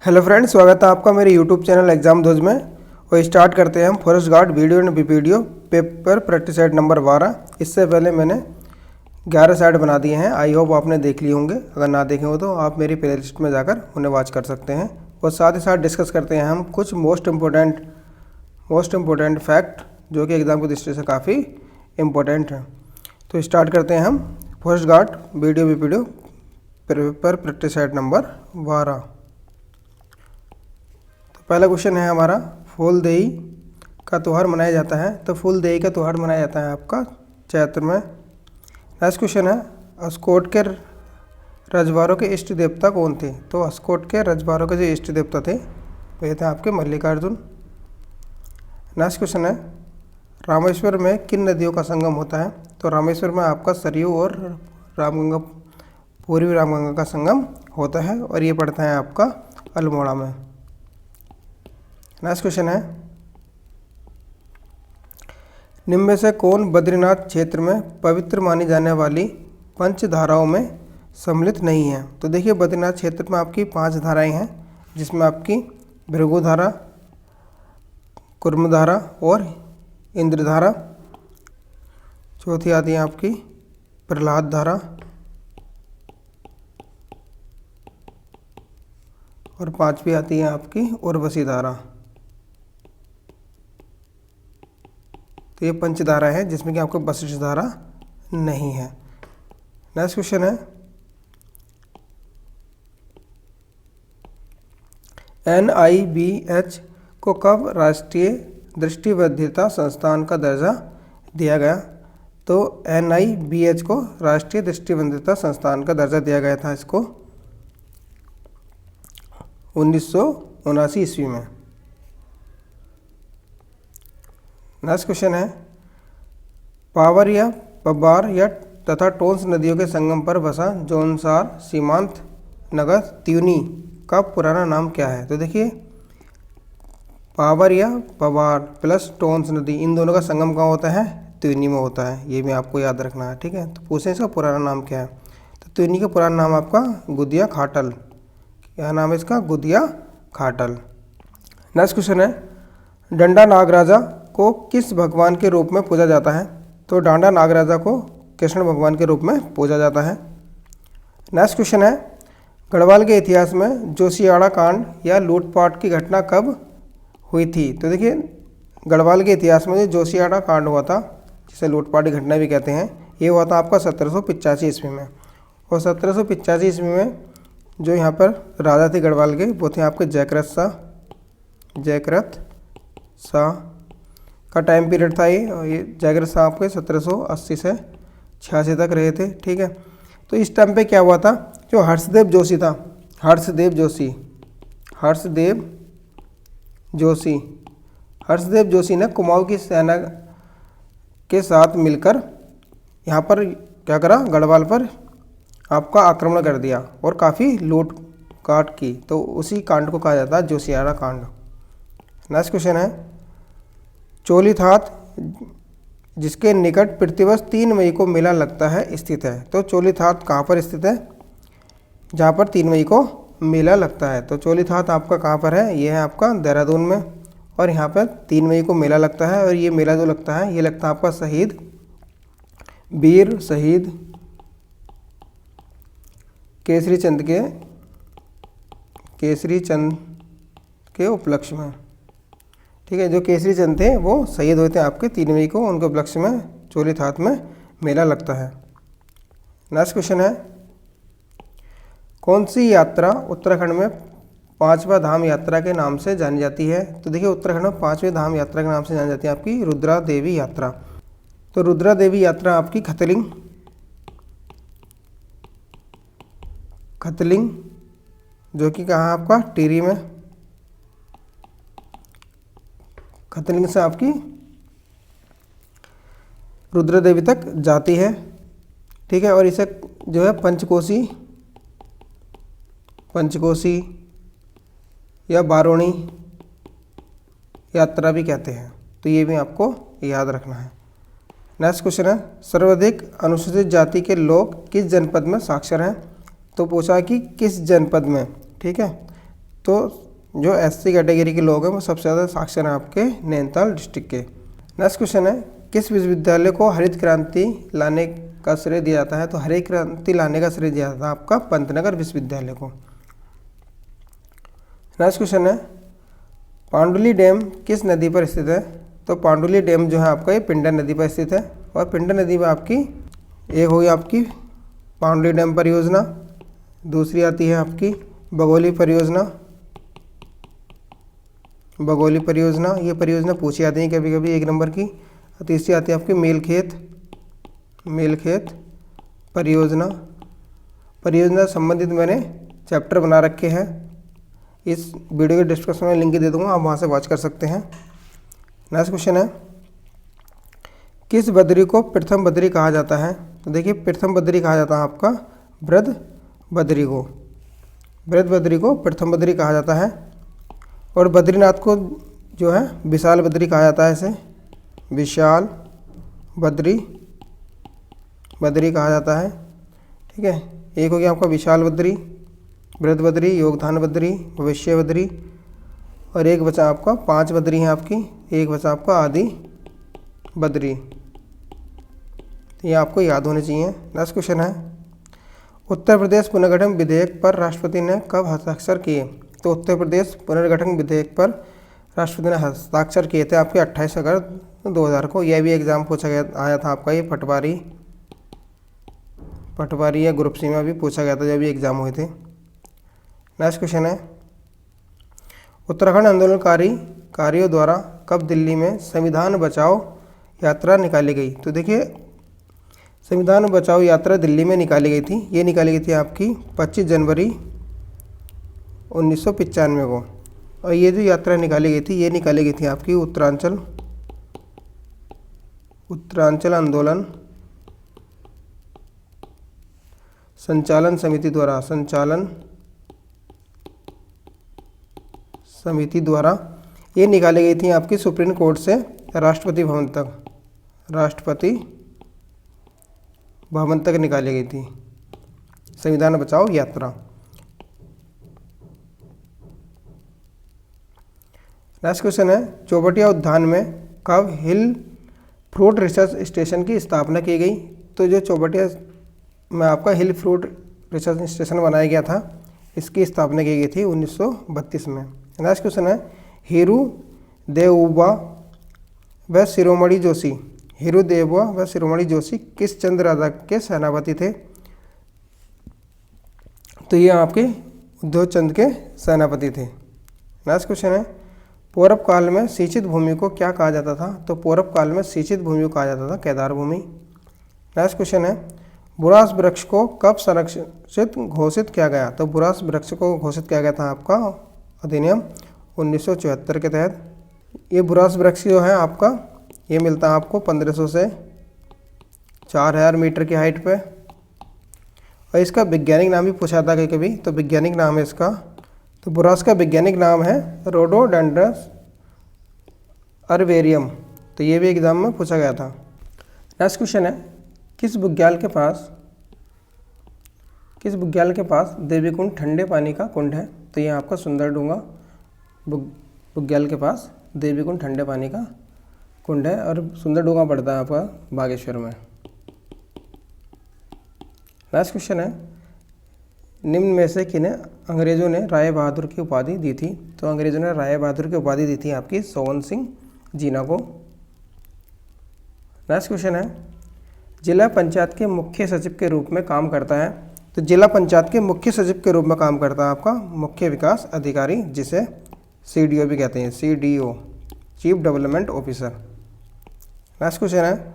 Hello friends, स्वागत है आपका मेरे यूट्यूब चैनल एग्जाम ध्वज में। और स्टार्ट करते हैं हम forest guard video and video paper practice set number 12। इससे पहले मैंने 11 सेट बना दिए हैं। आई होप आपने देख लिए होंगे। अगर ना देखे हो तो आप मेरी प्ले लिस्ट में जाकर उन्हें वॉच कर सकते हैं। और साथ ही साथ डिस्कस करते हैं हम कुछ मोस्ट इम्पोर्टेंट फैक्ट जो कि एग्ज़ाम की दृष्टि से काफ़ी इम्पोर्टेंट है। तो स्टार्ट करते हैं हम forest guard video paper practice set number 12। पहला क्वेश्चन है हमारा, फूलदेई का त्यौहार मनाया जाता है। तो फूलदेई का त्यौहार मनाया जाता है आपका चैत्र में। नेक्स्ट क्वेश्चन है, अस्कोट के रजवाड़ों के इष्ट देवता कौन थे। तो अस्कोट के रजवाड़ों के जो इष्ट देवता थे वे थे आपके मल्लिकार्जुन। नेक्स्ट क्वेश्चन है, रामेश्वर में किन नदियों का संगम होता है। तो रामेश्वर में आपका सरयू और रामगंगा, पूर्वी रामगंगा का संगम होता है और ये पड़ता है आपका अल्मोड़ा में। नेक्स्ट क्वेश्चन है, निम्न में से कौन बद्रीनाथ क्षेत्र में पवित्र मानी जाने वाली पंचधाराओं में सम्मिलित नहीं है। तो देखिए, बद्रीनाथ क्षेत्र में आपकी 5 धाराएं हैं, जिसमें आपकी भृगु धारा, कुर्म धारा और इंद्रधारा। चौथी आती है आपकी प्रहलाद धारा और 5वीं आती है आपकी उर्वशी धारा। तो ये पंचधारा है जिसमें कि आपको वशिष्ठ धारा नहीं है। नेक्स्ट क्वेश्चन है, NIBH को कब राष्ट्रीय दृष्टिवैधता संस्थान का दर्जा दिया गया। तो NIBH को राष्ट्रीय दृष्टिवैधता संस्थान का दर्जा दिया गया था इसको 1979 ईस्वी में। नेक्स्ट क्वेश्चन है, पावर या पबार या तथा टोंस नदियों के संगम पर बसा जौनसार सीमांत नगर त्यूनी का पुराना नाम क्या है। तो देखिए, पावर या पबार प्लस टोंस नदी, इन दोनों का संगम कहाँ होता है, त्यूनी में होता है। ये भी आपको याद रखना है, ठीक है। तो पूछें इसका पुराना नाम क्या है। तो त्यूनी का पुराना नाम आपका गुदिया खाटल। क्या नाम है इसका, गुदिया खाटल। नेक्स्ट क्वेश्चन है, डंडा नागराजा को किस भगवान के रूप में पूजा जाता है। तो डांडा नागराजा को कृष्ण भगवान के रूप में पूजा जाता है। नेक्स्ट क्वेश्चन है, गढ़वाल के इतिहास में जोशियाड़ा कांड या लूटपाट की घटना कब हुई थी। तो देखिए, गढ़वाल के इतिहास में जो जोशियाड़ा कांड हुआ था, जिसे लूटपाट की घटना भी कहते हैं, ये हुआ था आपका 1785 ईस्वी में। और 1785 ईस्वी में जो यहाँ पर राजा थे गढ़वाल के, वो थे आपके जयकृत शाह का टाइम पीरियड था ये। और ये जयकृत शाह आपके 1780 से 86 तक रहे थे, ठीक है। तो इस टाइम पे क्या हुआ था, जो हर्षदेव जोशी था, हर्षदेव जोशी ने कुमाऊं की सेना के साथ मिलकर यहाँ पर क्या करा, गढ़वाल पर आपका आक्रमण कर दिया और काफ़ी लूट काट की। तो उसी कांड को कहा जाता है जोशियाड़ा कांड। नेक्स्ट क्वेश्चन है, चोलीथात जिसके निकट प्रतिवर्ष 3 मई को मेला लगता है स्थित है। तो चोलीथात कहाँ पर स्थित है, जहाँ पर 3 मई को मेला लगता है। तो चोलीथात आपका कहाँ पर है, ये है आपका देहरादून में। और यहाँ पर 3 मई को मेला लगता है। और ये मेला जो लगता है, ये लगता है आपका वीर शहीद केसरी चंद के उपलक्ष्य में, ठीक है। जो केसरी चंद थे वो शहीद हुए थे आपके 3 मई को, उनके उपलक्ष्य में चोलीथात में मेला लगता है। नेक्स्ट क्वेश्चन है, कौन सी यात्रा उत्तराखंड में 5वां धाम यात्रा के नाम से जानी जाती है। तो देखिए, उत्तराखंड में 5वें धाम यात्रा के नाम से जानी जाती है आपकी रुद्रा देवी यात्रा। तो रुद्रा देवी यात्रा आपकी खतलिंग जो कि कहाँ आपका टिहरी में, खतलिंग से आपकी रुद्रा देवी तक जाती है, ठीक है। और इसे जो है पंचकोशी या बारोणी यात्रा भी कहते हैं। तो ये भी आपको याद रखना है। नेक्स्ट क्वेश्चन है, सर्वाधिक अनुसूचित जाति के लोग किस जनपद में साक्षर हैं। तो पूछा कि किस जनपद में, ठीक है। तो जो SC कैटेगरी के लोग हैं वो सबसे ज़्यादा साक्षर हैं आपके नैनीताल डिस्ट्रिक्ट के। नेक्स्ट क्वेश्चन है, किस विश्वविद्यालय को हरित क्रांति लाने का श्रेय दिया जाता है? तो हरित क्रांति लाने का श्रेय दिया जाता है आपका पंतनगर विश्वविद्यालय को। नेक्स्ट क्वेश्चन है, पांडुली डैम किस नदी पर स्थित है? तो पांडुली डैम जो है आपका ये पिंडर नदी पर स्थित है। और पिंडर नदी में आपकी एक होगी आपकी पांडुली डैम परियोजना, दूसरी आती है आपकी बगोली परियोजना। बगोली परियोजना, ये परियोजना पूछी जाती है कभी कभी 1 नंबर की। तीसरी आती है आपकी मेलखेत परियोजना। परियोजना संबंधित मैंने चैप्टर बना रखे हैं, इस वीडियो के डिस्क्रिप्शन में लिंक दे दूंगा, आप वहाँ से वॉच कर सकते हैं। नेक्स्ट क्वेश्चन है, किस बद्री को प्रथम बद्री कहा जाता है? तो देखिए प्रथम बद्री कहा जाता है आपका बृहद बद्री को। बृहद बद्री को प्रथम बद्री कहा जाता है। और बद्रीनाथ को जो है विशाल बद्री कहा जाता है, इसे विशाल बद्री कहा जाता है। ठीक है, एक हो गया आपका विशाल बद्री, बृहद बद्री, योगदान बद्री, भविष्य बद्री, और एक बचा आपका 5 बद्री हैं आपकी, एक बचा आपका आदि बद्री। ये आपको याद होने चाहिए। नेक्स्ट क्वेश्चन है, उत्तर प्रदेश पुनर्गठन विधेयक पर राष्ट्रपति ने कब हस्ताक्षर किए? तो उत्तर प्रदेश पुनर्गठन विधेयक पर राष्ट्रपति ने हस्ताक्षर किए थे आपके 28 अगस्त 2000 को। यह भी एग्जाम पूछा गया आया था आपका, ये पटवारी या ग्रुप सी में भी पूछा गया था जब भी एग्जाम हुए थे। नेक्स्ट क्वेश्चन है, उत्तराखंड आंदोलनकारियों द्वारा कब दिल्ली में संविधान बचाओ यात्रा निकाली गई? तो देखिए संविधान बचाओ यात्रा दिल्ली में निकाली गई थी। ये निकाली गई थी आपकी 25 जनवरी 1995 को। और ये जो यात्रा निकाली गई थी, ये निकाली गई थी आपकी उत्तरांचल आंदोलन संचालन समिति द्वारा ये निकाली गई थी आपकी सुप्रीम कोर्ट से राष्ट्रपति भवन तक निकाली गई थी संविधान बचाओ यात्रा। नेक्स्ट क्वेश्चन है, चौबटिया उद्यान में कब हिल फ्रूट रिसर्च स्टेशन की स्थापना की गई? तो जो चौबटिया में आपका हिल फ्रूट रिसर्च स्टेशन बनाया गया था, इसकी स्थापना की गई थी 1932 में। नेक्स्ट क्वेश्चन है, हीरू देवबा व शिरोमणि जोशी किस चंद राजा के सेनापति थे? तो ये आपके उद्धव चंद के सेनापति थे। नेक्स्ट क्वेश्चन है, पूर्व काल में सिंचित भूमि को क्या कहा जाता था? तो पूर्व काल में सिंचित भूमि को कहा जाता था केदार भूमि। नेक्स्ट क्वेश्चन है, बुरांस वृक्ष को कब संरक्षित घोषित किया गया? तो बुरांस वृक्ष को घोषित किया गया था आपका अधिनियम 1974 के तहत। ये बुरांस वृक्ष जो है आपका, ये मिलता है आपको 1500 से 4000 मीटर की हाइट पे। और इसका वैज्ञानिक नाम भी पूछा था कभी, तो वैज्ञानिक नाम है इसका, तो बुरांस का वैज्ञानिक नाम है रोडोडेंड्रस अर्बेरियम। तो ये भी एग्जाम में पूछा गया था। नेक्स्ट क्वेश्चन है, किस बुग्याल के पास देवी कुंड ठंडे पानी का कुंड है? तो ये आपका सुंदरडूंगा बुग्याल के पास देवी कुंड ठंडे पानी का कुंड है, और सुंदरडूंगा पड़ता है आपका बागेश्वर में। नेक्स्ट क्वेश्चन है, निम्न में से किन्हें अंग्रेजों ने राय बहादुर की उपाधि दी थी? तो अंग्रेजों ने राय बहादुर की उपाधि दी थी आपकी सोवन सिंह जीना को। नेक्स्ट क्वेश्चन है, जिला पंचायत के मुख्य सचिव के रूप में काम करता है? तो जिला पंचायत के मुख्य सचिव के रूप में काम करता है आपका मुख्य विकास अधिकारी, जिसे CDO भी कहते हैं, CDO chief development officer. Next question है,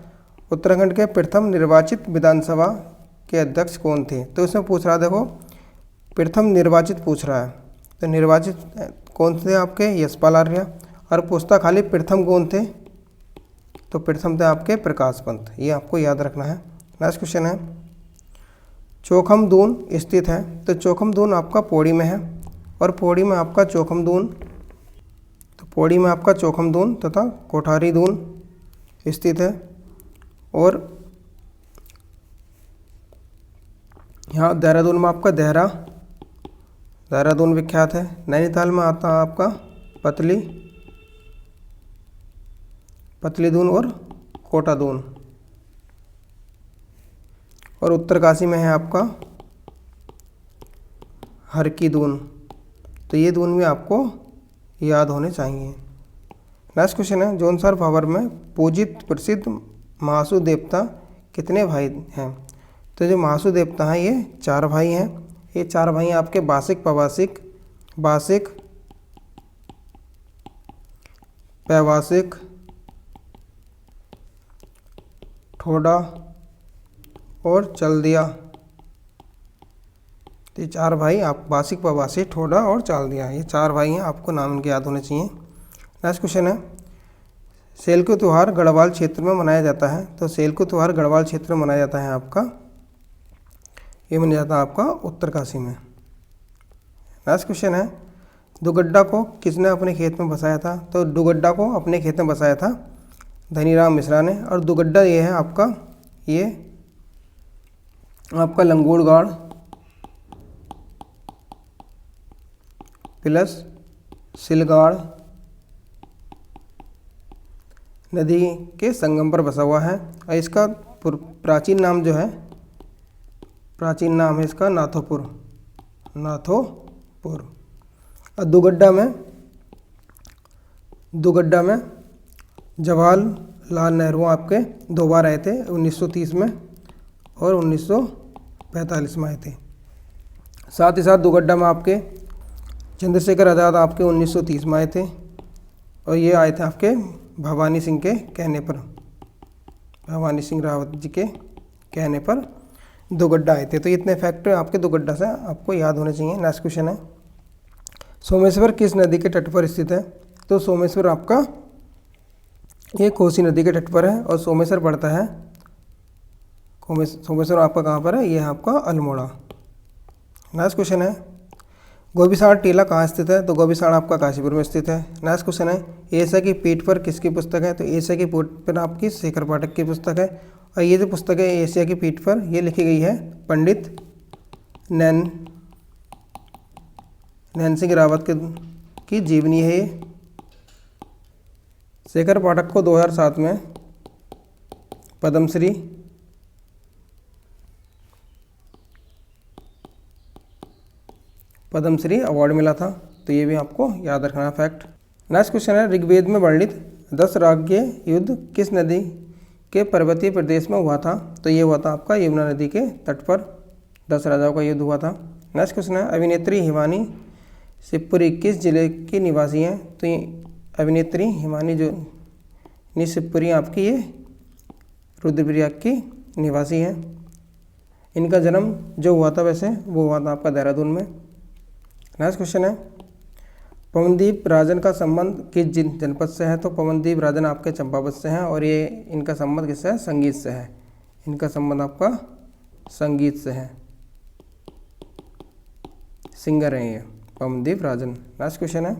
उत्तराखंड के प्रथम निर्वाचित विधानसभा के अध्यक्ष कौन थे? तो इसमें पूछ रहा है, देखो प्रथम निर्वाचित पूछ रहा है, तो निर्वाचित कौन थे आपके? यशपाल आर्य। और पूछता खाली प्रथम कौन थे? तो प्रथम थे आपके प्रकाश पंत। ये आपको याद रखना है। नेक्स्ट क्वेश्चन है, चोखमदून स्थित है? तो चोखमदून आपका पौड़ी में है, और पौड़ी में आपका चोखमदून तथा कोठारी दून स्थित है। और यहाँ देहरादून में आपका देहरादून विख्यात है। नैनीताल में आता है आपका पतली दून और कोटा दून। और उत्तरकाशी में है आपका हर की दून। तो ये दून भी आपको याद होने चाहिए। नेक्स्ट क्वेश्चन है, जौनसार भाबर में पूजित प्रसिद्ध महासु देवता कितने भाई हैं? तो जो महासु देवता हैं ये 4 भाई हैं। ये 4 भाई हैं आपके बासिक, पैवासिक, ठोडा और चल्दिया। तो ये 4 भाई आप बासिक, पवासिक, ठोडा और चाल्दिया, ये 4 भाई हैं, आपको नाम इनके याद होने चाहिए। नेक्स्ट क्वेश्चन है, सेल्कु त्यौहार गढ़वाल क्षेत्र में मनाया जाता है। तो सेल्कु त्यौहार गढ़वाल क्षेत्र में मनाया जाता है आपका, ये मनाया जाता है आपका उत्तरकाशी में। नेक्स्ट क्वेश्चन है, दुगड्डा को किसने अपने खेत में बसाया था? तो दुगड्डा को अपने खेत में बसाया था धनीराम मिश्रा ने। और दुगड्डा ये है आपका, ये आपका लंगूड़गाड़ प्लस सिलगाड़ नदी के संगम पर बसा हुआ है। और इसका प्राचीन नाम जो है, प्राचीन नाम है इसका नाथोपुर। और दुगड्डा में जवाहरलाल नेहरू आपके 2 बार आए थे, 1930 में और 1945 में आए थे। साथ ही साथ दुगड्डा में आपके चंद्रशेखर आज़ाद आपके 1930 में आए थे और ये आए थे आपके भवानी सिंह के कहने पर, भवानी सिंह रावत जी के कहने पर दुगड्डा आए थे। तो इतने फैक्ट आपके दुगड्डा से आपको याद होने चाहिए। नेक्स्ट क्वेश्चन है, सोमेश्वर किस नदी के तट पर स्थित है? तो सोमेश्वर आपका ये कोसी नदी के तट पर है और सोमेश्वर पड़ता है, सोमेश्वर आपका कहाँ पर है? ये है आपका अल्मोड़ा। नेक्स्ट क्वेश्चन है, गोबीसाड़ टीला कहाँ स्थित है? तो गोबीसाड़ आपका काशीपुर में स्थित है। नेक्स्ट क्वेश्चन है, एशिया की पीठ पर किसकी पुस्तक है? तो एशिया की पीठ पर आपकी शेखर पाठक की पुस्तक है। और ये जो पुस्तक है एशिया की पीठ पर, ये लिखी गई है पंडित नैन सिंह रावत की जीवनी है। ये शेखर पाठक को 2007 में पद्मश्री अवार्ड मिला था। तो ये भी आपको याद रखना फैक्ट। नेक्स्ट क्वेश्चन है, ऋग्वेद में वर्णित 10 राज्य युद्ध किस नदी के पर्वतीय प्रदेश में हुआ था? तो ये हुआ था आपका यमुना नदी के तट पर 10 राजाओं का युद्ध हुआ था। नेक्स्ट क्वेश्चन है, अभिनेत्री हिमानी शिवपुरी किस जिले की निवासी हैं? तो ये अभिनेत्री हिमानी जो शिवपुरी आपकी ये रुद्रप्रयाग की निवासी है। इनका जन्म जो हुआ था वैसे वो हुआ था आपका देहरादून में। नेक्स्ट क्वेश्चन है, पवनदीप राजन का संबंध किस जनपद से है? तो पवनदीप राजन आपके चंपावत से हैं और ये इनका संबंध किससे है? संगीत से है। इनका संबंध आपका संगीत से है, सिंगर हैं ये पवनदीप राजन। नेक्स्ट क्वेश्चन है,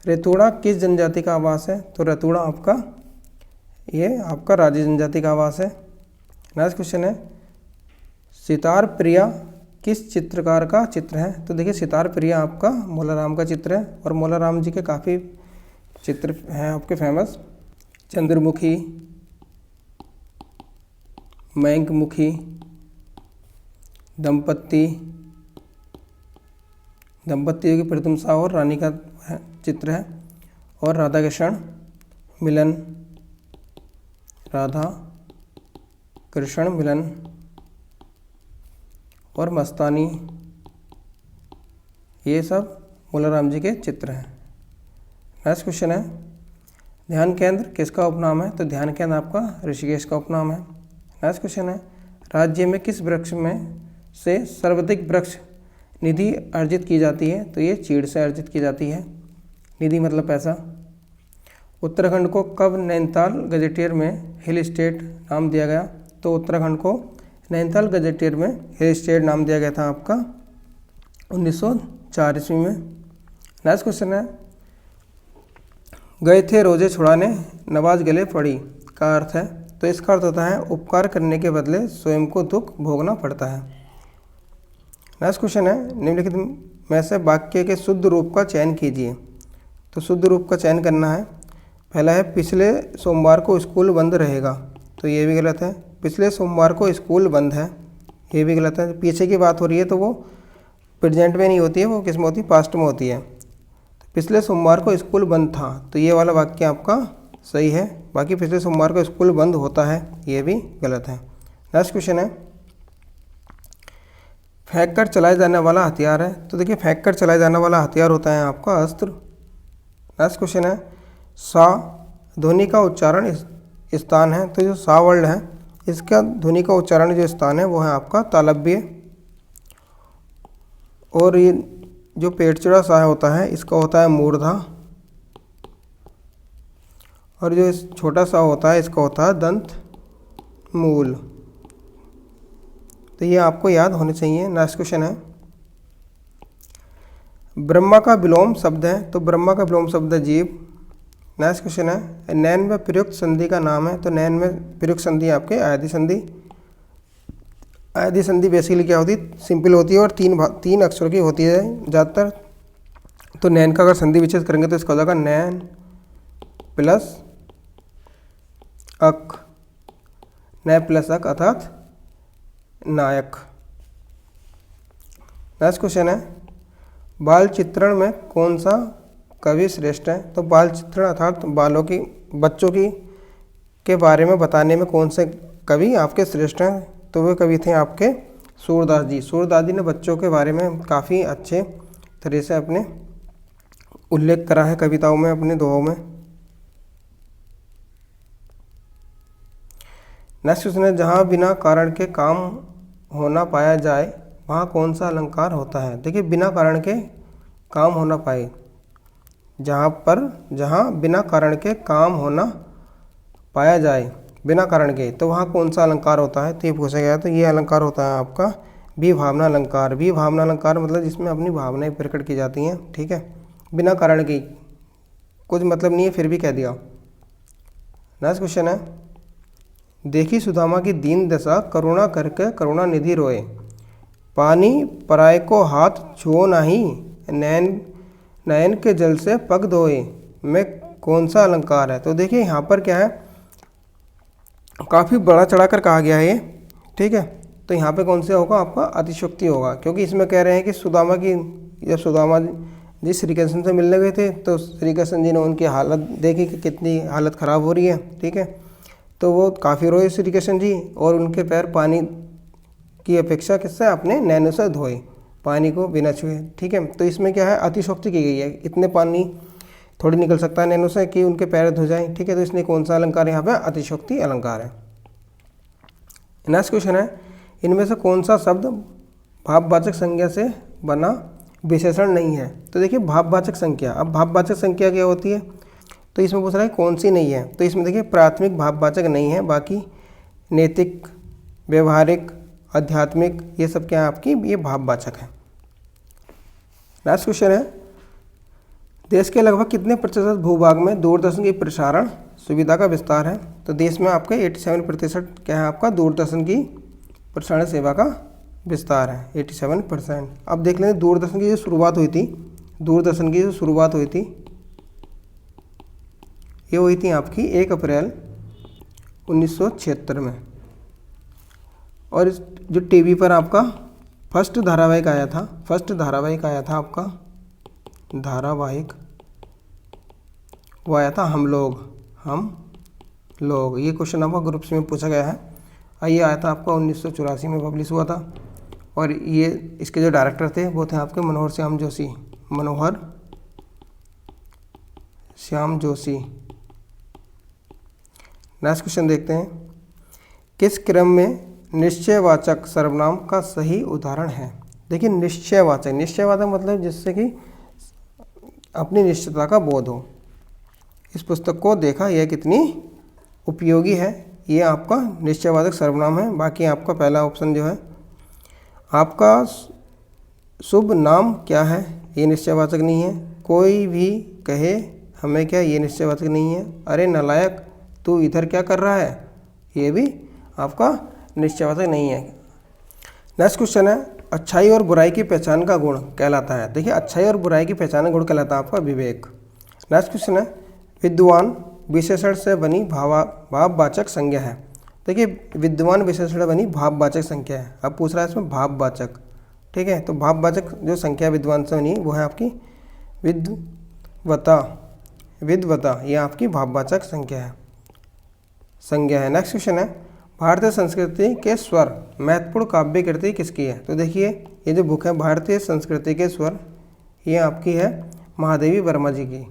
रेतुड़ा किस जनजाति का आवास है? तो रेतुड़ा आपका ये आपका राजी जनजाति का आवास है। नेक्स्ट क्वेश्चन है, सितार प्रिया किस चित्रकार का चित्र है? तो देखिए सितार प्रिया आपका मोलाराम का चित्र है और मोलाराम जी के काफ़ी चित्र हैं आपके फेमस, चंद्रमुखी, मयंकमुखी, दंपत्तियों की प्रशंसा और रानी का चित्र है, और राधा कृष्ण मिलन, राधा कृष्ण मिलन और मस्तानी, ये सब मोलाराम जी के चित्र हैं। नेक्स्ट क्वेश्चन है, ध्यान केंद्र किसका उपनाम है? तो ध्यान केंद्र आपका ऋषिकेश का उपनाम है। नेक्स्ट क्वेश्चन है, राज्य में किस वृक्ष में से सर्वाधिक वृक्ष निधि अर्जित की जाती है? तो ये चीड़ से अर्जित की जाती है। निधि मतलब पैसा। उत्तराखंड को कब नैनीताल गजेटियर में हिल स्टेट नाम दिया गया? तो उत्तराखंड को नैनीताल गजेटियर में हिल स्टेट नाम दिया गया था आपका 1904 ईस्वी में। नेक्स्ट क्वेश्चन है, गए थे रोजे छुड़ाने नवाज गले पड़ी का अर्थ है? तो इसका अर्थ होता है उपकार करने के बदले स्वयं को दुख भोगना पड़ता है। नेक्स्ट क्वेश्चन है, निम्नलिखित में से वाक्य के शुद्ध रूप का चयन कीजिए। तो शुद्ध रूप का चयन करना है। पहला है पिछले सोमवार को स्कूल बंद रहेगा, तो ये भी गलत है। पिछले सोमवार को स्कूल बंद है, ये भी गलत है। पीछे की बात हो रही है तो वो प्रेजेंट में नहीं होती है, वो किस में होती है, पास्ट में होती है। तो पिछले सोमवार को स्कूल बंद था, तो ये वाला वाक्य आपका सही है। बाकी पिछले सोमवार को स्कूल बंद होता है, ये भी गलत है। नेक्स्ट क्वेश्चन है, फेंक कर चलाया जाने वाला हथियार है। तो देखिए फेंक कर चलाया जाने वाला हथियार होता है आपका अस्त्र। नेक्स्ट क्वेश्चन है, सा ध्वनि का उच्चारण स्थान है। तो जो सा वर्ड है इसका ध्वनि का उच्चारण जो स्थान है वो है आपका तालव्य। और ये जो पेटचुड़ा सा होता है इसका होता है मूर्धा। और जो छोटा सा होता है इसका होता है दंत मूल। तो ये आपको याद होने चाहिए। नेक्स्ट क्वेश्चन है, ब्रह्मा का विलोम शब्द है। तो ब्रह्मा का विलोम शब्द है जीव। नेक्स्ट क्वेश्चन है, नैन में प्रयुक्त संधि का नाम है। तो नैन में प्रयुक्त संधि आपके आयधि संधि। आयधि संधि बेसिकली क्या होती है, सिंपल होती है और तीन अक्षरों की होती है ज़्यादातर। तो नैन का अगर संधि विच्छेद करेंगे तो इसका हो जाएगा नैन प्लस अक, नय प्लस अक अर्थात नायक। नेक्स्ट क्वेश्चन है, बाल चित्रण में कौन सा कवि श्रेष्ठ है। तो बाल चित्रण अर्थात बालों की बच्चों की के बारे में बताने में कौन से कवि आपके श्रेष्ठ हैं। तो वे कवि थे आपके सूरदास जी। सूरदास जी ने बच्चों के बारे में काफ़ी अच्छे तरह से अपने उल्लेख करा है कविताओं में, अपने दोहों में। नेक्स्ट क्वेश्चन है, जहाँ बिना कारण के काम होना पाया जाए वहाँ कौन सा अलंकार होता है। देखिए बिना कारण के काम होना पाए, जहाँ बिना कारण के काम होना पाया जाए, बिना कारण के, तो वहाँ कौन सा अलंकार होता है। तो ये पूछा गया। तो ये अलंकार होता है आपका विभावना अलंकार। विभावना अलंकार मतलब जिसमें अपनी भावनाएं प्रकट की जाती हैं, ठीक है। बिना कारण की कुछ मतलब नहीं है फिर भी कह दिया। नेक्स्ट क्वेश्चन है, देखी सुदामा की दीन दशा, करुणा करके करुणा निधि रोए, पानी पराय को हाथ छुओ नाही, नयन के जल से पग धोए, में कौन सा अलंकार है। तो देखिए यहाँ पर क्या है, काफ़ी बड़ा चढ़ाकर कहा गया है ये, ठीक है। तो यहाँ पे कौन सा होगा आपका अतिशयोक्ति होगा, क्योंकि इसमें कह रहे हैं कि सुदामा की, जब सुदामा जी श्री कृष्ण से मिलने गए थे तो श्री कृष्ण जी ने उनकी हालत देखी कि कितनी हालत ख़राब हो रही है, ठीक है। तो वो काफ़ी रोए श्री कृष्ण जी, और उनके पैर पानी की अपेक्षा किससे, अपने नैनों से धोए, पानी को बिना छुए, ठीक है। तो इसमें क्या है, अतिशयोक्ति की गई है। इतने पानी थोड़ी निकल सकता है नैनों से कि उनके पैर धो जाएं, ठीक है। तो इसलिए कौन सा अलंकार यहाँ पे अतिशयोक्ति अलंकार है। नेक्स्ट क्वेश्चन है, इनमें से कौन सा शब्द भाववाचक संज्ञा से बना विशेषण नहीं है। तो देखिए भाववाचक संज्ञा, अब भाववाचक संज्ञा क्या होती है, तो इसमें पूछ रहा है कौन सी नहीं है। तो इसमें देखिए प्राथमिक भाववाचक नहीं है, बाकी नैतिक, व्यवहारिक, आध्यात्मिक, ये सब क्या है आपकी, ये भाववाचक है। नेक्स्ट क्वेश्चन है, देश के लगभग कितने प्रतिशत भूभाग में दूरदर्शन की प्रसारण सुविधा का विस्तार है। तो देश में आपके 87% क्या है आपका दूरदर्शन की प्रसारण सेवा का विस्तार है, 87%। अब देख लेंगे दूरदर्शन की जो शुरुआत हुई थी, दूरदर्शन की जो शुरुआत हुई थी ये हुई थी आपकी 1 अप्रैल 1976 में। और इस जो टीवी पर आपका फर्स्ट धारावाहिक आया था, आपका धारावाहिक वो आया था हम लोग। ये क्वेश्चन आपका ग्रुप्स में पूछा गया है। ये आया था आपका 1984 में पब्लिश हुआ था। और ये इसके जो डायरेक्टर थे वो थे आपके मनोहर श्याम जोशी। नेक्स्ट क्वेश्चन देखते हैं, किस क्रम में निश्चयवाचक सर्वनाम का सही उदाहरण है। देखिए निश्चयवाचक मतलब जिससे कि अपनी निश्चितता का बोध हो। इस पुस्तक को देखा, यह कितनी उपयोगी है, ये आपका निश्चयवाचक सर्वनाम है। बाकी आपका पहला ऑप्शन जो है, आपका शुभ नाम क्या है, ये निश्चयवाचक नहीं है। कोई भी कहे हमें क्या, ये निश्चयवाचक नहीं है। अरे नालायक तू इधर क्या कर रहा है, ये भी आपका निश्चयवाचक नहीं है। नेक्स्ट क्वेश्चन है, अच्छाई और बुराई की पहचान का गुण कहलाता है? देखिए, अच्छाई और बुराई की पहचान का गुण कहलाता है आपका विवेक। नेक्स्ट क्वेश्चन है, विद्वान विशेषण से बनी भाववाचक संज्ञा है। देखिए, विद्वान विशेषण बनी भाववाचक संख्या है। अब पूछ रहा है इसमें भाववाचक, ठीक है। तो भाववाचक जो संख्या विद्वान से बनी वो है आपकी विद्वता। विद्वता ये आपकी भाववाचक संख्या है। नेक्स्ट क्वेश्चन है, भारतीय संस्कृति के स्वर महत्वपूर्ण काव्य कृति किसकी है? तो देखिए, ये जो बुक है भारतीय संस्कृति के स्वर, ये आपकी है महादेवी वर्मा जी की।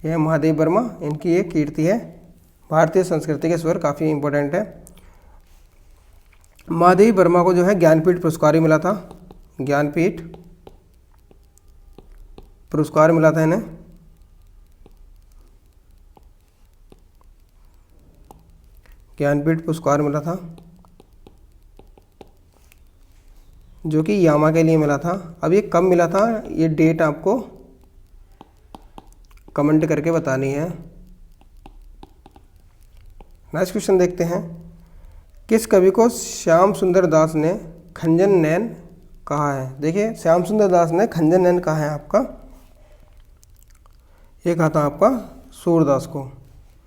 यह महादेवी वर्मा, इनकी एक कीर्ति है। भारतीय संस्कृति के स्वर काफ़ी इंपॉर्टेंट है। महादेवी वर्मा को जो है ज्ञानपीठ पुरस्कार मिला था। ज्ञानपीठ पुरस्कार मिला था इन्हें। ज्ञानपीठ पुरस्कार मिला था जो कि यामा के लिए मिला था। अब ये कब मिला था, ये डेट आपको कमेंट करके बतानी है। नेक्स्ट क्वेश्चन देखते हैं, किस कवि को श्याम सुंदर दास ने खंजन नैन कहा है? देखिए, श्याम सुंदर दास ने खंजन नैन कहा है आपका, ये कहा था आपका सूरदास को।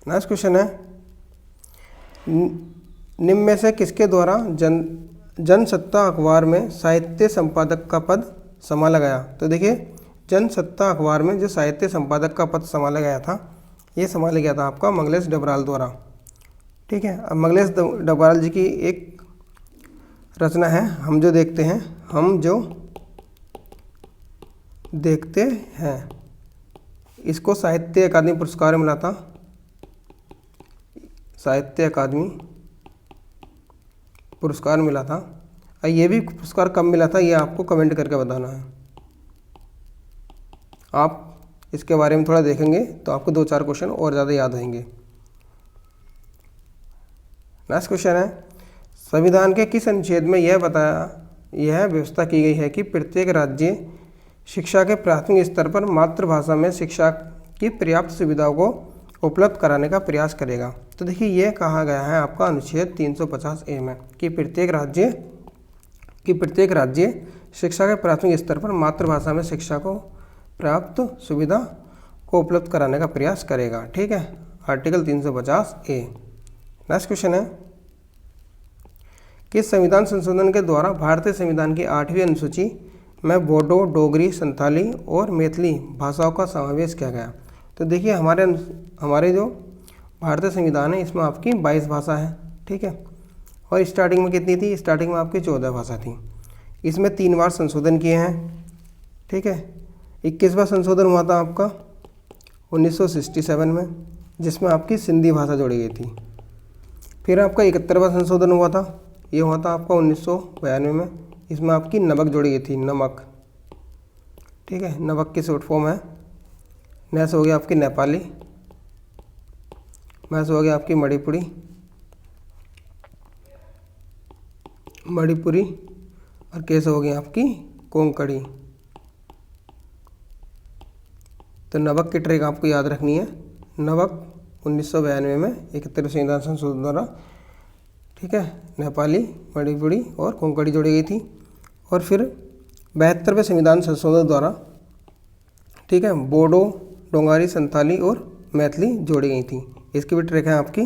नेक्स्ट क्वेश्चन है, निम्न में से किसके द्वारा जनसत्ता अखबार में साहित्य संपादक का पद संभाला गया? तो देखिए, जनसत्ता अखबार में जो साहित्य संपादक का पद संभाला गया था, ये संभाला गया था आपका मंगलेश डबराल द्वारा, ठीक है। अब मंगलेश डबराल जी की एक रचना है, हम जो देखते हैं, हम जो देखते हैं, इसको साहित्य अकादमी पुरस्कार मिला था। साहित्य अकादमी पुरस्कार मिला था। और ये भी पुरस्कार कब मिला था, ये आपको कमेंट करके बताना है। आप इसके बारे में थोड़ा देखेंगे तो आपको 2-4 क्वेश्चन और ज़्यादा याद होंगे। नेक्स्ट क्वेश्चन है, संविधान के किस अनुच्छेद में यह व्यवस्था की गई है कि प्रत्येक राज्य शिक्षा के प्राथमिक स्तर पर मातृभाषा में शिक्षा की पर्याप्त सुविधाओं को उपलब्ध कराने का प्रयास करेगा? तो देखिए, यह कहा गया है आपका अनुच्छेद 350A में कि प्रत्येक राज्य शिक्षा के प्राथमिक स्तर पर मातृभाषा में शिक्षा को प्राप्त सुविधा को उपलब्ध कराने का प्रयास करेगा, ठीक है। Article 350A। नेक्स्ट क्वेश्चन है, किस संविधान संशोधन के द्वारा भारतीय संविधान की 8वीं अनुसूची में बोडो, डोगरी, संथाली और मैथिली भाषाओं का समावेश किया गया? तो देखिए, हमारे जो भारतीय संविधान है इसमें आपकी 22 भाषा है, ठीक है। और स्टार्टिंग में कितनी थी? स्टार्टिंग में आपकी 14 भाषा थी। इसमें 3 बार संशोधन किए हैं, ठीक है। 21वां संशोधन हुआ था आपका 1967 में, जिसमें आपकी सिंधी भाषा जोड़ी गई थी। फिर आपका 71वां संशोधन हुआ था, ये हुआ था आपका 1992 में, इसमें आपकी नमक जोड़ी गई थी, नमक, ठीक है। नमक की शॉर्ट फॉर्म है। नेक्स्ट हो गया आपकी नेपाली, नेक्स्ट हो गया आपकी मणिपुरी और कैसे हो गई आपकी कोंकणी। तो नमक की ट्रिक आपको याद रखनी है। नमक 1992 में 71वें संविधान संशोधन द्वारा, ठीक है, नेपाली, मणिपुरी और कोंकणी जोड़ी गई थी। और फिर 72वें संविधान संशोधन द्वारा, ठीक है, बोडो, डोंगारी, संथाली और मैथिली जोड़ी गई थी। इसकी भी ट्रिक है आपकी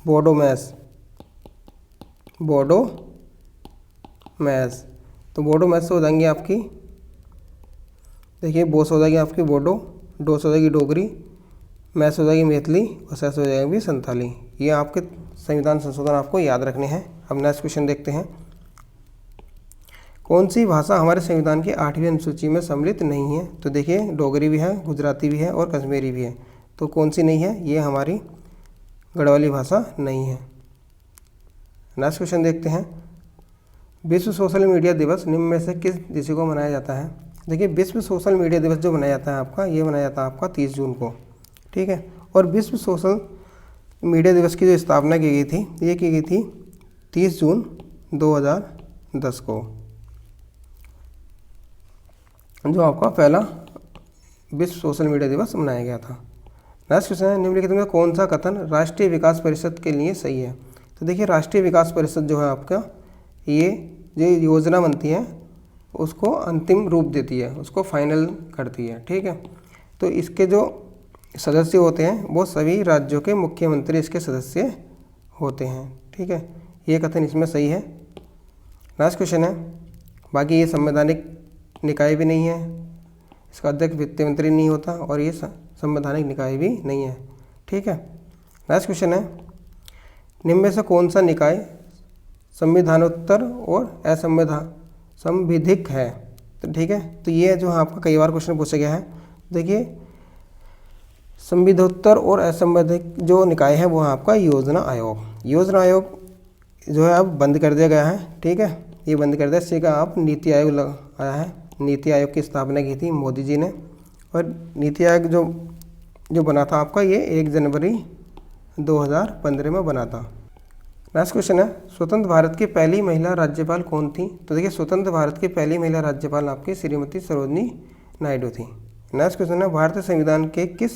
बोडो मैस। तो बोडो मैस से हो जाएंगी आपकी, देखिए, बोस हो जाएगी आपकी बोडो, डोस हो जाएगी डोगरी, मैस हो जाएगी मैथिली और सैस हो जाएगी संथाली। ये आपके संविधान संशोधन आपको याद रखने हैं। अब नेक्स्ट क्वेश्चन देखते हैं, कौन सी भाषा हमारे संविधान की 8वीं अनुसूची में सम्मिलित नहीं है? तो देखिए, डोगरी भी है, गुजराती भी है और कश्मीरी भी है। तो कौन सी नहीं है? ये हमारी गढ़वाली भाषा नहीं है। नेक्स्ट क्वेश्चन देखते हैं, विश्व सोशल मीडिया दिवस निम्न में से किस तिथि को मनाया जाता है? देखिए, विश्व सोशल मीडिया दिवस जो मनाया जाता है आपका, ये मनाया जाता है आपका 30 जून को, ठीक है। और विश्व सोशल मीडिया दिवस की जो स्थापना की गई थी, ये की गई थी 30 जून 2010 को, जो आपका पहला विश्व सोशल मीडिया दिवस मनाया गया था। नेक्स्ट क्वेश्चन है, निम्नलिखित में कौन सा कथन राष्ट्रीय विकास परिषद के लिए सही है? तो देखिए, राष्ट्रीय विकास परिषद जो है आपका, ये जो योजना बनती है उसको अंतिम रूप देती है, उसको फाइनल करती है। ठीक है, तो इसके जो सदस्य होते हैं वो सभी राज्यों के मुख्यमंत्री इसके सदस्य होते हैं। ठीक है, ये कथन इसमें सही है। लास्ट क्वेश्चन है, बाकी ये संवैधानिक निकाय भी नहीं है, इसका अध्यक्ष वित्त मंत्री नहीं होता और ये संवैधानिक निकाय भी नहीं है। ठीक है, लास्ट क्वेश्चन है, निम्न में से कौन सा निकाय संविधानोत्तर और असंविधिक है? तो ठीक है, तो ये जो आपका कई बार क्वेश्चन पूछा गया है। देखिए, संविधानोत्तर और असंवैधिक जो निकाय है वो आपका योजना आयोग जो है अब बंद कर दिया गया है। ठीक है, ये बंद कर दिया, इससे का आप नीति आयोग आया है। नीति आयोग की स्थापना की थी मोदी जी ने, और नीति आयोग जो बना था आपका ये 1 जनवरी 2015 में बना था। लास्ट क्वेश्चन है, स्वतंत्र भारत की पहली महिला राज्यपाल कौन थी? तो देखिए, स्वतंत्र भारत की पहली महिला राज्यपाल आपकी श्रीमती सरोजिनी नायडू थी। नेक्स्ट क्वेश्चन है, भारतीय संविधान के किस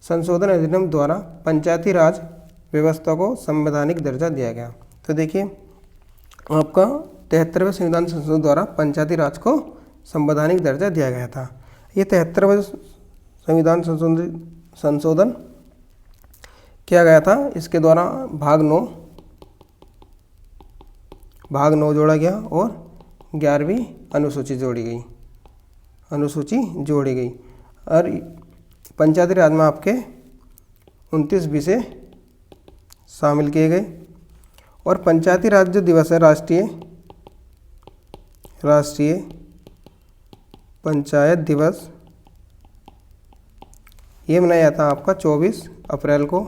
संशोधन अधिनियम द्वारा पंचायती राज व्यवस्था को संवैधानिक दर्जा दिया गया? तो देखिए, आपका 73वें संविधान संशोधन द्वारा पंचायती राज को संवैधानिक दर्जा दिया गया था। ये 73वें संविधान संशोधन किया गया था, इसके द्वारा भाग 9 जोड़ा गया और 11वीं अनुसूची जोड़ी गई और पंचायती राज में आपके 29 विषय शामिल किए गए। और पंचायती राज जो दिवस है राष्ट्रीय पंचायत दिवस, ये मनाया जाता है आपका 24 अप्रैल को।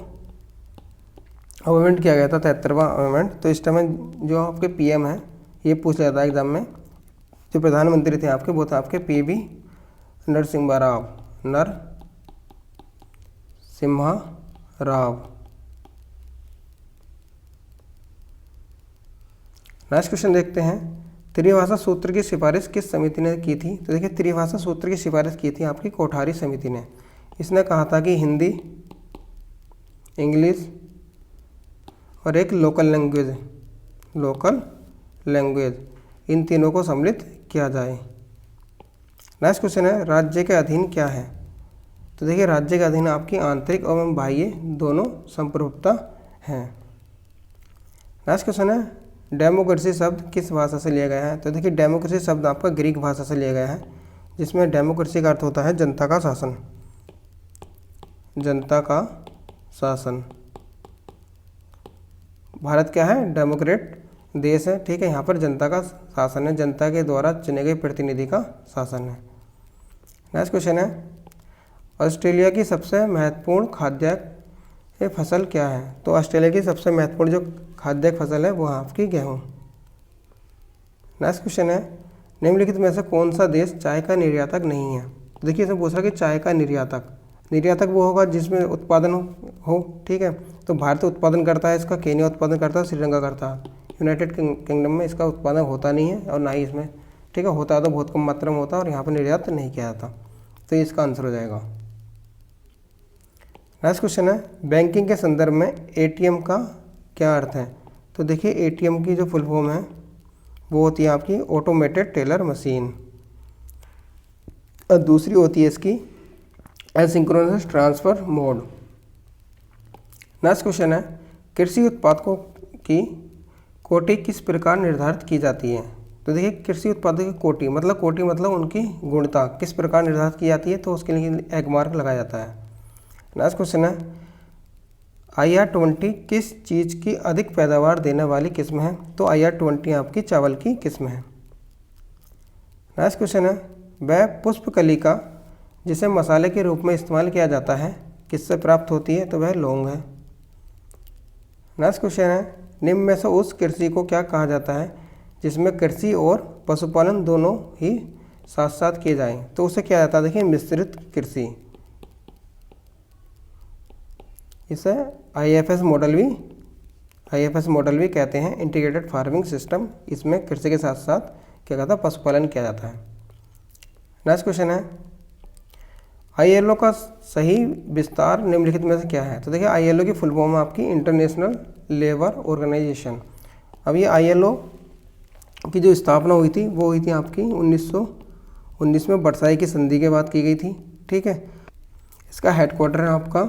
अमेंडमेंट किया गया था 73वां अमेंडमेंट। तो इस टाइम जो आपके पीएम हैं, ये पूछ लिया था एग्जाम में, जो प्रधानमंत्री थे आपके वो थे आपके PV Narasimha Rao. Next question देखते हैं, त्रिभाषा सूत्र की सिफारिश किस समिति ने की थी? तो देखिए, त्रिभाषा सूत्र की सिफारिश की थी आपकी कोठारी समिति ने। इसने कहा था कि हिंदी, इंग्लिश और एक लोकल लैंग्वेज इन तीनों को सम्मिलित किया जाए। नेक्स्ट क्वेश्चन है, राज्य के अधीन क्या है? तो देखिए, राज्य के अधीन आपकी आंतरिक एवं बाह्य दोनों संप्रभुता हैं। नेक्स्ट क्वेश्चन है, डेमोक्रेसी शब्द किस भाषा से लिया गया है? तो देखिए, डेमोक्रेसी शब्द आपका ग्रीक भाषा से लिया गया है, जिसमें डेमोक्रेसी का अर्थ होता है जनता का शासन। भारत क्या है? डेमोक्रेट देश है। ठीक है, यहाँ पर जनता का शासन है, जनता के द्वारा चुने गए प्रतिनिधि का शासन है। नेक्स्ट क्वेश्चन है, ऑस्ट्रेलिया की सबसे महत्वपूर्ण खाद्य फसल क्या है? तो ऑस्ट्रेलिया की सबसे महत्वपूर्ण जो खाद्य फसल है वो आपकी गेहूँ। नेक्स्ट क्वेश्चन है, निम्नलिखित में से कौन सा देश चाय का निर्यातक नहीं है? तो देखिए, इसमें पूछा कि चाय का निर्यातक वो होगा जिसमें उत्पादन हो। ठीक है, तो भारत उत्पादन करता है इसका, केन्या उत्पादन करता है, श्रीलंका करता है। यूनाइटेड किंगडम में इसका उत्पादन होता नहीं है और ना ही इसमें, ठीक है, होता है तो बहुत कम मात्रा में होता है और यहाँ पर निर्यात नहीं किया जाता। तो इसका आंसर हो जाएगा। नेक्स्ट क्वेश्चन है, बैंकिंग के संदर्भ में एटीएम का क्या अर्थ है? तो देखिए, एटीएम की जो फुल फॉर्म है वो होती है आपकी ऑटोमेटेड टेलर मशीन, और दूसरी होती है इसकी asynchronous transfer mode. Next question है, कृषि उत्पादकों की कोटि किस प्रकार निर्धारित की जाती है? तो देखिए, कृषि उत्पादों की कोटि मतलब उनकी गुणता किस प्रकार निर्धारित की जाती है, तो उसके लिए एक मार्क लगाया जाता है। नेक्स्ट क्वेश्चन है, IR-20 किस चीज़ की अधिक पैदावार देने वाली किस्म है? तो IR-20 आपकी चावल की किस्म है। नेक्स्ट क्वेश्चन है, वह पुष्पकलिका जिसे मसाले के रूप में इस्तेमाल किया जाता है किससे प्राप्त होती है? तो वह लौंग है। नेक्स्ट क्वेश्चन है, निम्न में से उस कृषि को क्या कहा जाता है जिसमें कृषि और पशुपालन दोनों ही साथ साथ किए जाएं? तो उसे क्या जाता है? देखिए, मिश्रित कृषि। इसे IFS मॉडल भी कहते हैं, इंटीग्रेटेड फार्मिंग सिस्टम। इसमें कृषि के साथ साथ क्या कहता है? पशुपालन किया जाता है। नेक्स्ट क्वेश्चन है, ILO का सही विस्तार निम्नलिखित में से क्या है? तो देखिए, ILO की फुल फॉर्म आपकी इंटरनेशनल लेबर ऑर्गेनाइजेशन। अब ये ILO की जो स्थापना हुई थी वो हुई थी आपकी 1919 में वर्साई की संधि के बाद की गई थी। ठीक है, इसका हेडक्वार्टर है आपका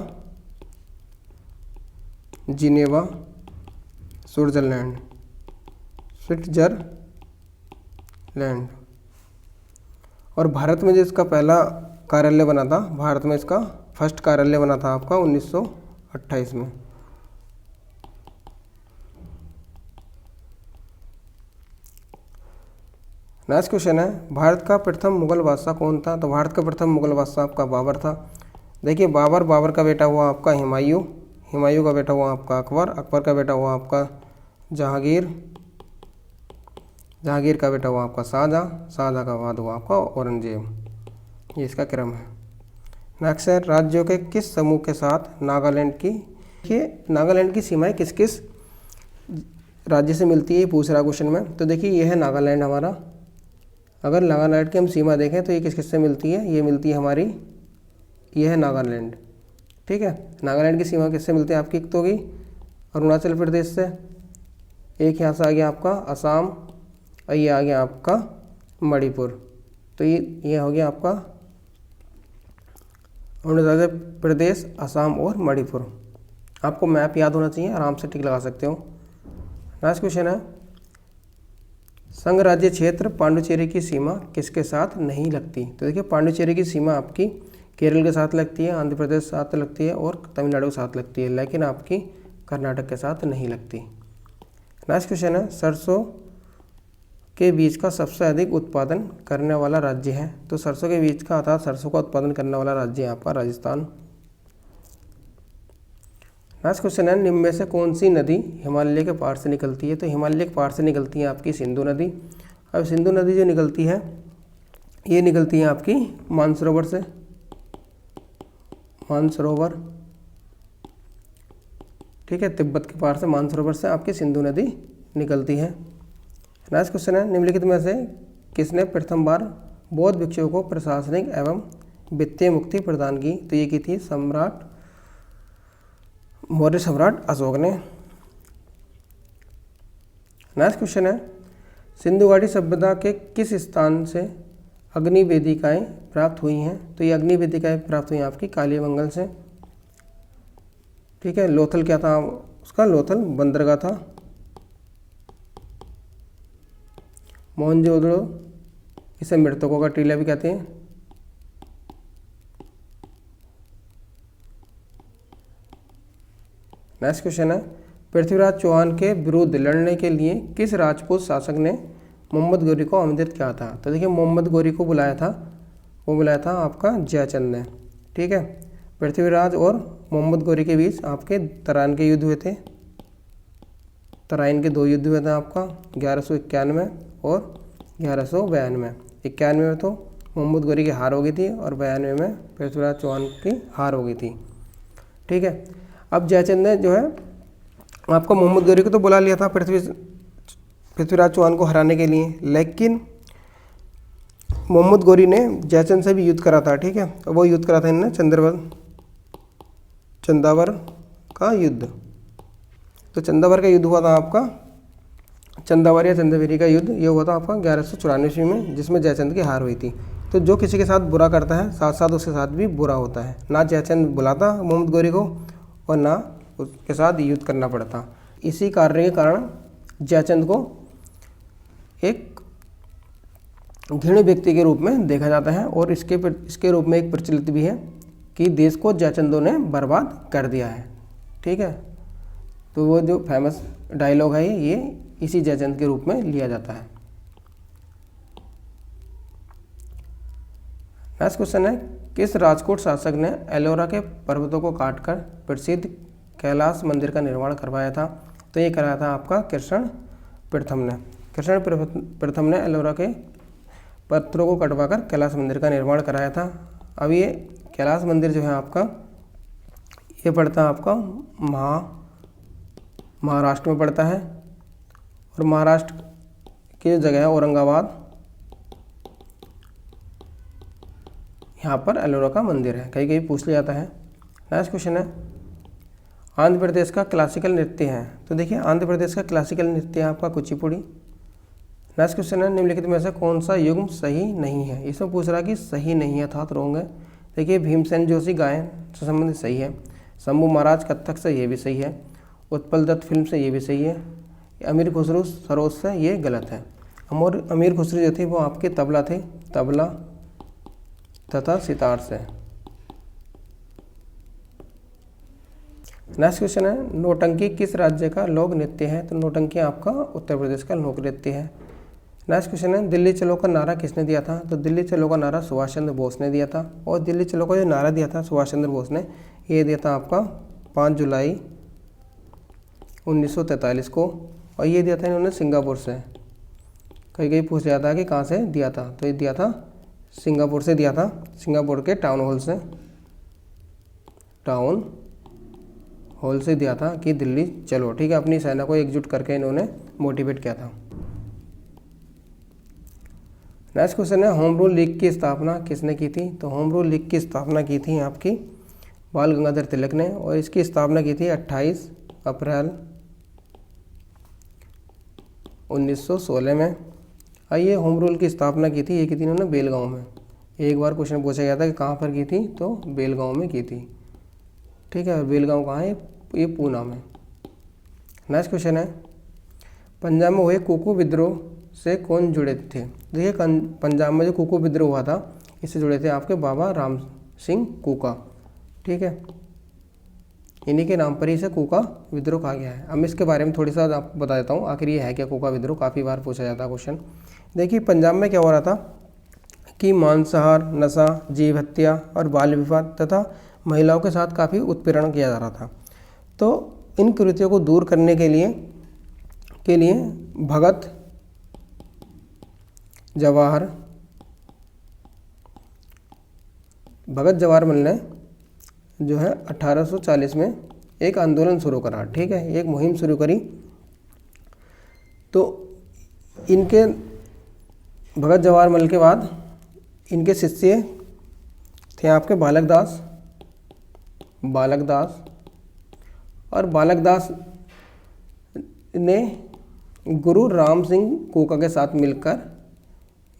जिनेवा, स्विट्जरलैंड। और भारत में जो इसका पहला कार्यालय बना था, भारत में इसका फर्स्ट कार्यालय बना था आपका 1928 में। नेक्स्ट क्वेश्चन है, भारत का प्रथम मुगल बादशाह कौन था? तो भारत का प्रथम मुगल बादशाह आपका बाबर था। देखिए बाबर का बेटा हुआ आपका हुमायूं का बेटा हुआ आपका अकबर का बेटा हुआ आपका जहांगीर का बेटा हुआ आपका शाहजहां का बाद हुआ आपका औरंगजेब। ये इसका क्रम है। नेक्स्ट है, राज्यों के किस समूह के साथ नागालैंड की सीमाएं किस किस राज्य से मिलती है, पूछ रहा क्वेश्चन में। तो देखिए ये है नागालैंड हमारा। अगर नागालैंड की हम सीमा देखें तो ये किस किस से मिलती है, ये मिलती है हमारी, ये है नागालैंड। ठीक है, नागालैंड की सीमा किससे मिलती है आपकी? एक तो होगी अरुणाचल प्रदेश से, एक यहाँ से आ गया आपका असम, और ये आ गया आपका मणिपुर। तो ये हो गया आपका अरुणाचल प्रदेश, असम और मणिपुर। आपको मैप याद होना चाहिए, आराम से टिक लगा सकते हो। नेक्स्ट क्वेश्चन है, संघ राज्य क्षेत्र पांडुचेरी की सीमा किसके साथ नहीं लगती? तो देखिए पांडुचेरी की सीमा आपकी केरल के साथ लगती है, आंध्र प्रदेश के साथ लगती है और तमिलनाडु के साथ लगती है, लेकिन आपकी कर्नाटक के साथ नहीं लगती। नेक्स्ट क्वेश्चन है, सरसों के बीज का सबसे अधिक उत्पादन करने वाला राज्य है? तो सरसों के बीज का अर्थात सरसों का उत्पादन करने वाला राज्य है आपका राजस्थान। नेक्स्ट क्वेश्चन है, निम्न में से कौन सी नदी हिमालय के पार से निकलती है? तो हिमालय के पार से निकलती है आपकी सिंधु नदी। अब सिंधु नदी जो निकलती है ये निकलती है आपकी मानसरोवर से, मानसरोवर। ठीक है, तिब्बत के पार से मानसरोवर से आपकी सिंधु नदी निकलती है। नेक्स्ट क्वेश्चन है, निम्नलिखित में से किसने प्रथम बार बौद्ध भिक्षुओं को प्रशासनिक एवं वित्तीय मुक्ति प्रदान की? तो ये की थी मौर्य सम्राट अशोक ने। नेक्स्ट क्वेश्चन है, सिंधु घाटी सभ्यता के किस स्थान से अग्नि वेदिकाएं प्राप्त हुई हैं? तो ये अग्नि वेदिकाएं प्राप्त हुई आपकी कालीमंगल से। ठीक है, लोथल क्या था उसका? लोथल बंदरगाह था। मोहनजोदड़ो इसे मृतकों का टीला भी कहते हैं। नेक्स्ट क्वेश्चन है, पृथ्वीराज चौहान के विरुद्ध लड़ने के लिए किस राजपूत शासक ने मोहम्मद गौरी को आमंत्रित किया था? तो देखिए मोहम्मद गौरी को बुलाया था, वो बुलाया था आपका जयचंद ने। ठीक है, पृथ्वीराज और मोहम्मद गौरी के बीच आपके तराइन के युद्ध हुए थे। तराइन के 2 युद्ध हुए थे आपका 1191 और 1192। 91 में तो मोहम्मद गौरी की हार हो गई थी और 92 में पृथ्वीराज चौहान की हार हो गई थी। ठीक है, अब जयचंद ने जो है आपको मोहम्मद गौरी को तो बुला लिया था पृथ्वीराज चौहान को हराने के लिए, लेकिन मोहम्मद गौरी ने जयचंद से भी युद्ध करा था। ठीक है, वो युद्ध करा था इन्होंने चंदावर का युद्ध। तो चंदावर का युद्ध हुआ था आपका, चंदावर या चंदेरी का युद्ध ये हुआ था आपका 1194 में, जिसमें जयचंद की हार हुई थी। तो जो किसी के साथ बुरा करता है साथ साथ उसके साथ भी बुरा होता है। ना जयचंद बुलाता मोहम्मद गौरी को और ना उसके साथ युद्ध करना पड़ता। इसी कार्य के कारण जयचंद को एक घृण्य व्यक्ति के रूप में देखा जाता है और इसके रूप में एक प्रचलित भी है कि देश को जयचंदों ने बर्बाद कर दिया है। ठीक है, तो वो जो फेमस डायलॉग है ये इसी जयचंद के रूप में लिया जाता है। नेक्स्ट क्वेश्चन है, किस राजकोट शासक ने एलोरा के पर्वतों को काटकर प्रसिद्ध कैलाश मंदिर का निर्माण करवाया था? तो ये कराया था आपका कृष्ण प्रथम ने। कृष्ण प्रथम ने एलोरा के पत्थरों को कटवाकर कैलाश मंदिर का निर्माण कराया था। अब ये कैलाश मंदिर जो है आपका ये पड़ता है आपका महाराष्ट्र में पड़ता है और महाराष्ट्र की जो जगह है औरंगाबाद, यहाँ पर एलोरा का मंदिर है, कहीं कहीं पूछ लिया जाता है। नेक्स्ट क्वेश्चन है, आंध्र प्रदेश का क्लासिकल नृत्य है? तो देखिए आंध्र प्रदेश का क्लासिकल नृत्य है आपका कुचिपुड़ी। नेक्स्ट क्वेश्चन है निम्नलिखित में से कौन सा युग्म सही नहीं है। इसमें पूछ रहा है कि सही नहीं है अर्थात रॉन्ग है। देखिए भीमसेन जोशी गायन से संबंधित सही है, शंभू महाराज कथक से ये भी सही है, उत्पल दत्त फिल्म से ये भी सही है, अमीर खुसरो सरोज से ये गलत है। अमीर खुसरो जो थे वो आपके तबला थे, तबला तथा सितार से। नेक्स्ट क्वेश्चन है नौटंकी किस राज्य का लोक नृत्य है। तो नौटंकी आपका उत्तर प्रदेश का लोक नृत्य है। नेक्स्ट क्वेश्चन है दिल्ली चलो का नारा किसने दिया था। तो दिल्ली चलो का नारा सुभाष चंद्र बोस ने दिया था। और दिल्ली चलो का जो नारा दिया था सुभाष चंद्र बोस ने, ये दिया था आपका 5 जुलाई 1943 को। और ये दिया था इन्होंने सिंगापुर से। कहीं पूछ लिया था कि कहाँ से दिया था, तो ये दिया था सिंगापुर से दिया था, सिंगापुर के टाउन हॉल से दिया था कि दिल्ली चलो। ठीक है, अपनी सेना को एकजुट करके इन्होंने मोटिवेट किया था। नेक्स्ट क्वेश्चन है होम रूल लीग की स्थापना किसने की थी। तो होम रूल लीग की स्थापना की थी आपकी बाल गंगाधर तिलक ने, और इसकी स्थापना की थी 28 अप्रैल 1916 में। आइए होम रूल की स्थापना की थी, ये की थी इन्होंने बेलगांव में। एक बार क्वेश्चन पूछा गया था कि कहाँ पर की थी, तो बेलगांव में की थी। ठीक है, बेलगांव कहाँ है, ये पूना में। नेक्स्ट क्वेश्चन है पंजाब में हुए कुकू विद्रोह से कौन जुड़े थे। देखिए पंजाब में जो कुकू विद्रोह हुआ था इससे जुड़े थे आपके बाबा राम सिंह कूका। ठीक है, इन्हीं के नाम पर ही इसे कूका विद्रोह कहा गया है। अब इसके बारे में थोड़ी सा आपको बता देता हूँ आखिर ये है क्या कूका विद्रोह, काफ़ी बार पूछा जाता है क्वेश्चन। देखिए पंजाब में क्या हो रहा था कि मांसाहार, नशा, जीव हत्या और बाल विवाह तथा महिलाओं के साथ काफ़ी उत्पीड़न किया जा रहा था। तो इन कृत्यों को दूर करने के लिए भगत जवाहरलाल ने जो है 1840 में एक आंदोलन शुरू करा। ठीक है, एक मुहिम शुरू करी। तो इनके भगत जवाहरलाल के बाद इनके शिष्य थे आपके बालक दास और बालक दास ने गुरु राम सिंह कूका के साथ मिलकर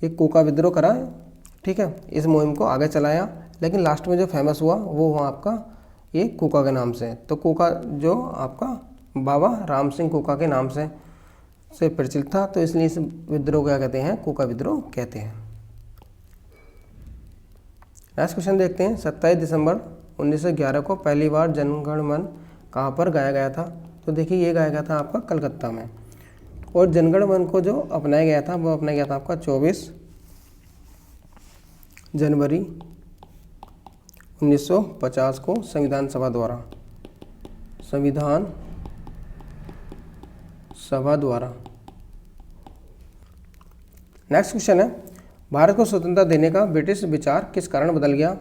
एक कूका विद्रोह करा। ठीक है, इस मुहिम को आगे चलाया, लेकिन लास्ट में जो फेमस हुआ वो हुआ आपका ये कूका के नाम से। तो कूका जो आपका बाबा राम सिंह कूका के नाम से प्रचलित था, तो इसलिए इस विद्रोह क्या कहते हैं, कूका विद्रोह कहते हैं। नेक्स्ट क्वेश्चन देखते हैं 27 दिसंबर 1911 को पहली बार जनगण मन कहाँ पर गाया गया था। तो देखिए ये गाया गया था आपका कलकत्ता में। और जनगण मन को जो अपनाया गया था वो अपनाया गया था आपका 24 जनवरी 1950 को संविधान सभा द्वारा। नेक्स्ट क्वेश्चन है भारत को स्वतंत्रता देने का ब्रिटिश विचार किस कारण बदल गया।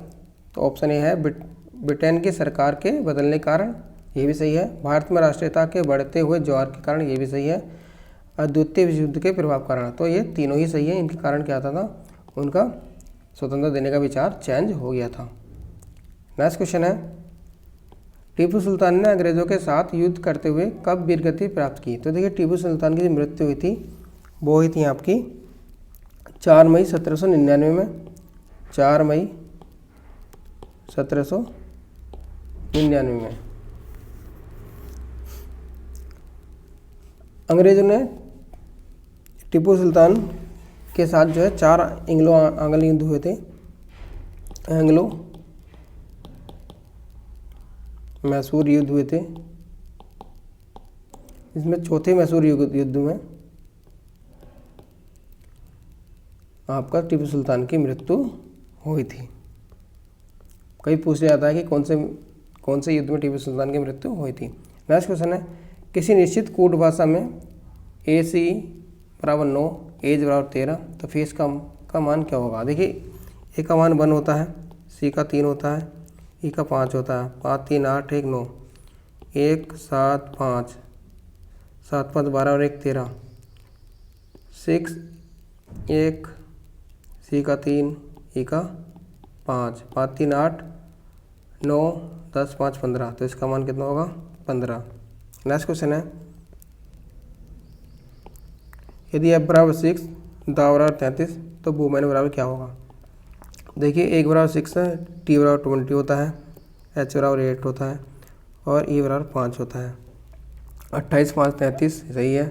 तो ऑप्शन ए है ब्रिटेन की सरकार के बदलने के कारण, ये भी सही है। भारत में राष्ट्रीयता के बढ़ते हुए ज्वार के कारण, ये भी सही है। और द्वितीय विश्व युद्ध के प्रभाव कारण, तो ये तीनों ही सही है। इनके कारण क्या आता था, उनका स्वतंत्रता देने का विचार चेंज हो गया था। नेक्स्ट क्वेश्चन है टीपू सुल्तान ने अंग्रेजों के साथ युद्ध करते हुए कब वीरगति प्राप्त की। तो देखिए टीपू सुल्तान की जो मृत्यु हुई थी वो हुई थी आपकी 4 मई 1799 में। 4 मई 1799 में अंग्रेजों ने टीपू सुल्तान के साथ जो है 4 एंग्लो आंग्ल युद्ध हुए थे। एंग्लो मैसूर युद्ध हुए थे। इसमें चौथे मैसूर युद्ध में आपका टीपू सुल्तान की मृत्यु हुई थी। कई पूछ जाता है कि कौन से युद्ध में टीपू सुल्तान की मृत्यु हुई थी। नेक्स्ट क्वेश्चन है किसी निश्चित कूट भाषा में AC बराबर 9, एज बराबर 13, तो फेस का मान क्या होगा। देखिए ए का मान 1 होता है, C का 3 होता है, E का 5 होता है। 5 3 8 1 9, 1 7 5 7 5 12 और 1 13, 6 1, C का 3, E का 5, 5 3 8 9 10 5 15, तो इसका मान कितना होगा 15। नेक्स्ट क्वेश्चन है यदि F बराबर 6, दाव बराबर 33, तो वुमेन बराबर क्या होगा? देखिए एक बराबर 6 है, T बराबर 20 होता है, H बराबर 8 होता है और E बराबर 5 होता है। 28 5 33 सही है।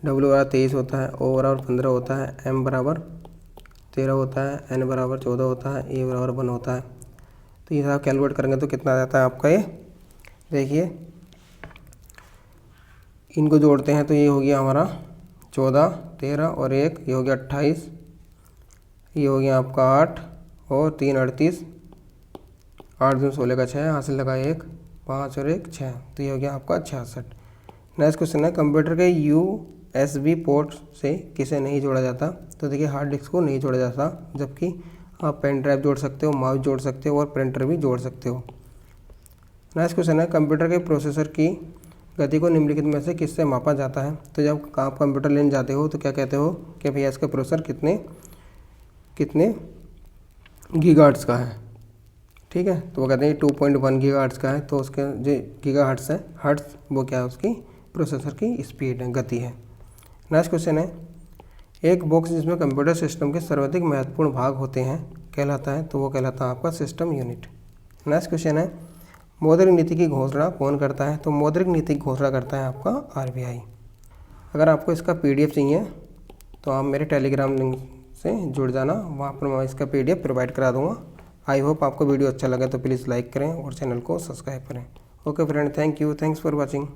W बराबर 23 होता है, O बराबर 15 होता है, M बराबर 13 होता है, N बराबर 14 होता है, A बराबर 1 होता है। तो ये सब कैलकुलेट करेंगे तो कितना आ जाता है आपका ये? देखिए इनको जोड़ते हैं तो ये हो गया हमारा 14, 13 और 1, ये हो गया 28, ये हो गया आपका 8 और 3 38, 8 दूनी 16 का 6, हासिल लगा 1, 5 और 1 6, तो ये हो गया आपका 66। नेक्स्ट क्वेश्चन है कंप्यूटर के USB पोर्ट से किसे नहीं जोड़ा जाता? तो देखिए हार्ड डिस्क को नहीं जोड़ा जाता, जबकि आप पेन ड्राइव जोड़ सकते हो, माउस जोड़ सकते हो और प्रिंटर भी जोड़ सकते हो। नेक्स्ट क्वेश्चन है कंप्यूटर के प्रोसेसर की गति को निम्नलिखित में से किससे मापा जाता है? तो जब आप कंप्यूटर लेने जाते हो तो क्या कहते हो कि भैया इसका प्रोसेसर कितने गीगाहर्ट्ज़ का है, ठीक है? तो वो कहते हैं 2.1 गीगाहर्ट्ज़ का है, तो उसके जो गीगाहर्ट्ज़ है, हर्ट्ज़ वो क्या है? उसकी प्रोसेसर की स्पीड है, गति है। नेक्स्ट क्वेश्चन है एक बॉक्स जिसमें कंप्यूटर सिस्टम के सर्वाधिक महत्वपूर्ण भाग होते हैं कहलाता है? तो वो कहलाता है आपका सिस्टम यूनिट। नेक्स्ट क्वेश्चन है मौद्रिक नीति की घोषणा कौन करता है? तो मौद्रिक नीति की घोषणा करता है आपका RBI। अगर आपको इसका PDF चाहिए तो आप मेरे टेलीग्राम लिंक से जुड़ जाना, वहाँ पर मैं इसका PDF प्रोवाइड करा दूँगा। आई होप आपको वीडियो अच्छा लगे तो प्लीज़ लाइक करें और चैनल को सब्सक्राइब करें। Okay friend, thank you, thanks for watching.